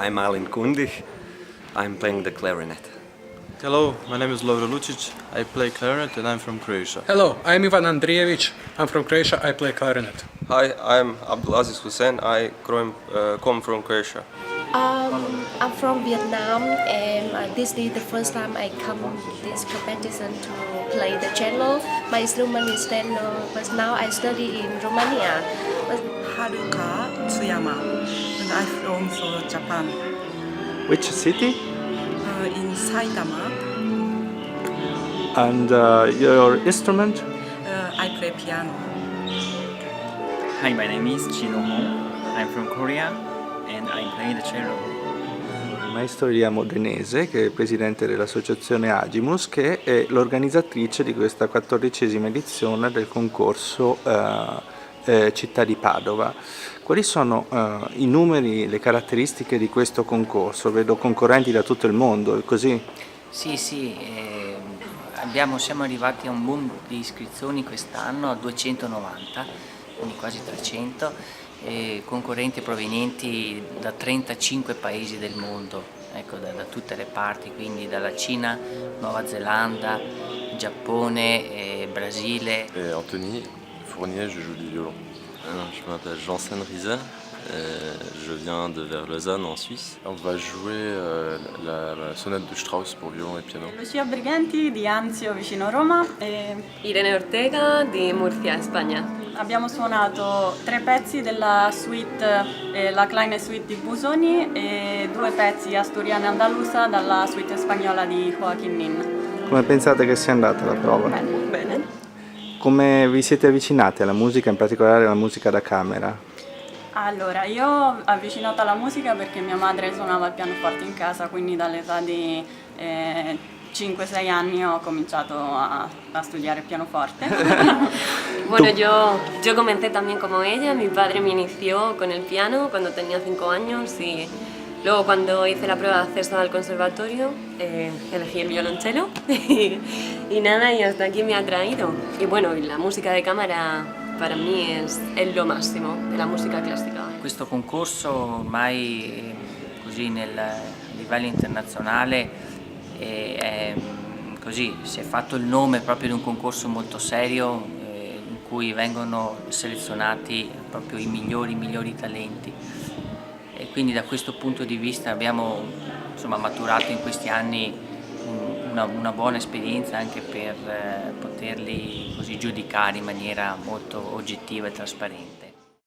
I'm Alin Kundic. I'm playing the clarinet. Hello, my name is Lovro Lucic. I play clarinet and I'm from Croatia. Hello, I'm Ivan Andrijevic. I'm from Croatia. I play clarinet. Hi, I'm Abdulaziz Hussein. I come from Croatia. I'm from Vietnam, and this is the first time I come this competition to play the cello. My instrument is tenor, but now I study in Romania. Haruka Tsuyama, and I'm from Japan. Which city? In Saitama, And your instrument? I play piano. Hi, my name is Chino Hong. I'm from Korea and I'm playing the cello. Maestro Elia Modenese, che è il presidente dell'associazione Agimus, che è l'organizzatrice di questa 14ª edizione del concorso Città di Padova. Quali sono i numeri, le caratteristiche di questo concorso? Vedo concorrenti da tutto il mondo, è così? Sì, siamo arrivati a un boom di iscrizioni quest'anno, a 290, quindi quasi 300, concorrenti provenienti da 35 paesi del mondo, ecco, da tutte le parti, quindi dalla Cina, Nuova Zelanda, Giappone, Brasile. Anthony Fournier, je joue du violon. Je m'appelle Janssen Riese, je viens de Vers-Lausanne en Suisse. On va jouer la sonate de Strauss pour violon et piano. Lucia Briganti di Anzio vicino Roma. Irene Ortega di Murcia, Spagna. Abbiamo suonato 3 pezzi della suite, la Kleine Suite di Busoni e 2 pezzi asturiana andalusa dalla suite spagnola di Joaquin Nin. Come pensate che sia andata la prova? Bene. Come vi siete avvicinati alla musica, in particolare alla musica da camera? Allora, io ho avvicinato alla musica perché mia madre suonava il pianoforte in casa, quindi dall'età di 5-6 anni ho cominciato a studiare il pianoforte. Bueno, yo comencé también como ella. Mi padre me inició con el piano cuando tenía 5 años y luego cuando hice la prueba de acceso al conservatorio elegí el violonchelo y nada, y hasta aquí me ha traído. Y bueno, la música de cámara per me è lo massimo della musica classica. Questo concorso ormai così a livello internazionale così si è fatto il nome proprio di un concorso molto serio in cui vengono selezionati proprio i migliori talenti. E quindi da questo punto di vista abbiamo maturato in questi anni una buona esperienza anche per poterli così giudicare in maniera molto oggettiva e trasparente.